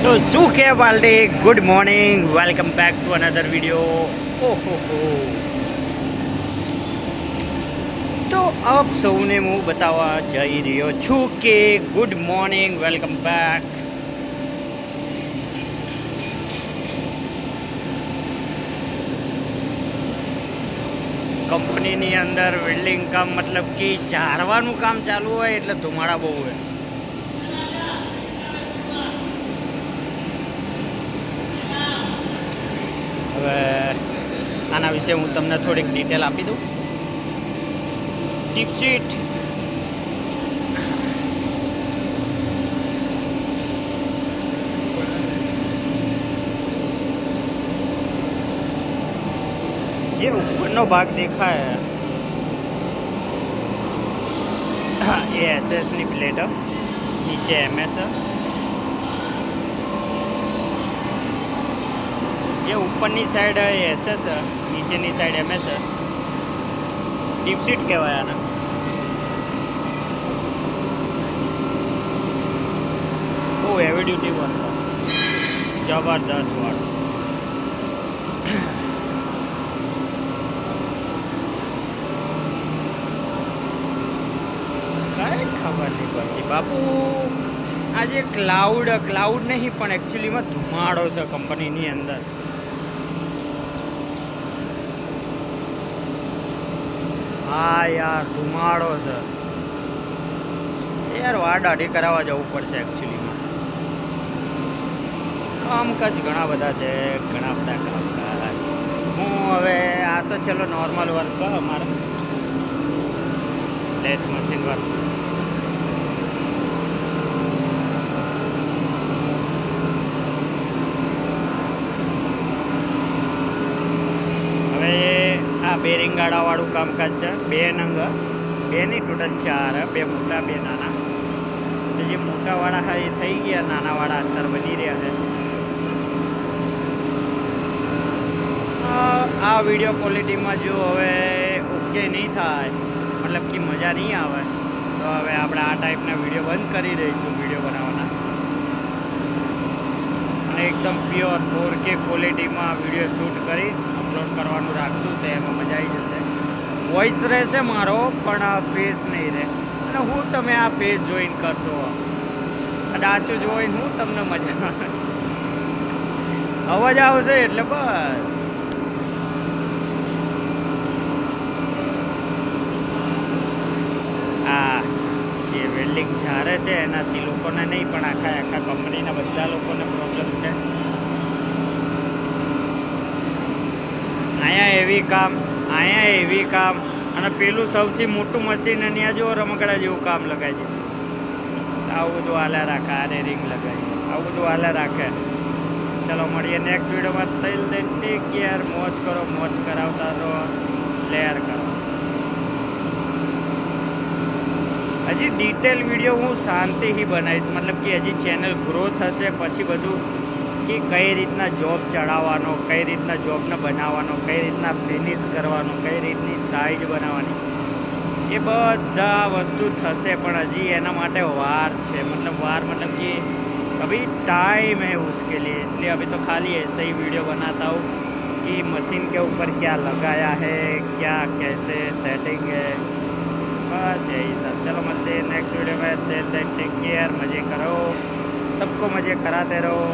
तो શું કે વાલડી good morning welcome back to another video ઓહો તો આપ સૌને હું બતાવવા જઈ રહ્યો છું કે ગુડ મોર્નિંગ વેલકમ બેક કંપનીની અંદર વેલ્ડિંગ કામ મતલબ કે ચારવાનું કામ ચાલુ હોય એટલે ધુમાડા બહુ હોય. હવે આના વિશે હું તમને થોડીક ડિટેલ આપી દઉં. ટીપ શીટ જે ઉપરનો ભાગ દેખાય એ એસએસની પ્લેટ, નીચે એમએસ. જે ઉપરની સાઈડ એસએસ, નીચેની સાઈડ એમએસ. ડીપ સીટ કહેવાય આને. બહુ હેવી ડ્યુટી વર્ક, જબરદસ્ત વર્ક. કઈ ખબર નહીં પડતી બાપુ. આજે ક્લાઉડ નહીં પણ એકચ્યુઅલીમાં ધુમાડો છે કંપનીની અંદર. હા યાર ધુમાડો છે યાર. વાડાઢી કરાવવા જવું પડશે એકચ્યુઅલીમાં. કામકાજ ઘણા બધા છે, ઘણા બધા કામકાજ. હું હવે આ તો ચલો નોર્મલ વર્ક અમારે લેથ મશીન વર્ક. હવે આ બેરિંગ ગાળાવાળું કામકાજ છે. 2 નંગ, 2 નહીં ટોટલ 4, 2 મોટા 2 નાના. જે મોટાવાળા હા એ થઈ ગયા, નાનાવાળા અત્યારે બની રહ્યા છે. આ વિડીયો ક્વોલિટીમાં જો હવે ઓકે નહીં થાય, મતલબ કે મજા નહીં આવે, તો હવે આપણે આ ટાઈપના વિડીયો બંધ કરી દઈશું વિડીયો બનાવવાના, અને એકદમ પ્યોર 4K ક્વોલિટીમાં વિડીયો શૂટ કરી અપલોડ કરવાનું રાખશું. તો એમાં મજા આવી જશે. વોઇસ રહેશે મારો પણ ફેસ નહીં રહે. અને હું તમે આ પેજ જોઈન કરશો, ડાચું જોઈને હું તમને મજા અવાજ આવશે એટલે બસ. આ જે વેલ્ડિંગ ઝારે છે એનાથી લોકોને નહીં પણ આખા કંપનીના બધા લોકોને પ્રોબ્લેમ છે. અહીંયા એવી કામ અને પેલું સૌથી મોટું મશીન અને આ જો રમકડા જેવું કામ લગાય છે. આવું બધું હાલે રાખે, આને રિંગ લગાવી, આવું બધું હાલે રાખે. ચલો મળીએ નેક્સ્ટ વિડીયોમાં. થઈ ટેક કેર. મોજ કરો, મોજ કરાવતા રહો, પ્લેયર કરો. હજી ડિટેલ વિડીયો હું શાંતિથી બનાવીશ, મતલબ કે હજી ચેનલ ગ્રો થશે પછી બધું, કે કઈ રીતના જોબ ચડાવવાનો, કઈ રીતના જોબને બનાવવાનો, કઈ રીતના ફિનિશ કરવાનો, કઈ રીતની સાઇઝ બનાવવાની, એ બધા વસ્તુ થશે. પણ હજી એના માટે વાર છે. मतलब कि अभी टाइम है उसके लिए, इसलिए अभी तो खाली ऐसे ही वीडियो बनाता हूँ कि मशीन के ऊपर क्या लगाया है, क्या कैसे सेटिंग है, बस यही सब. चलो मिलते हैं नेक्स्ट वीडियो में. Take care. मज़े करो, सबको मज़े कराते रहो.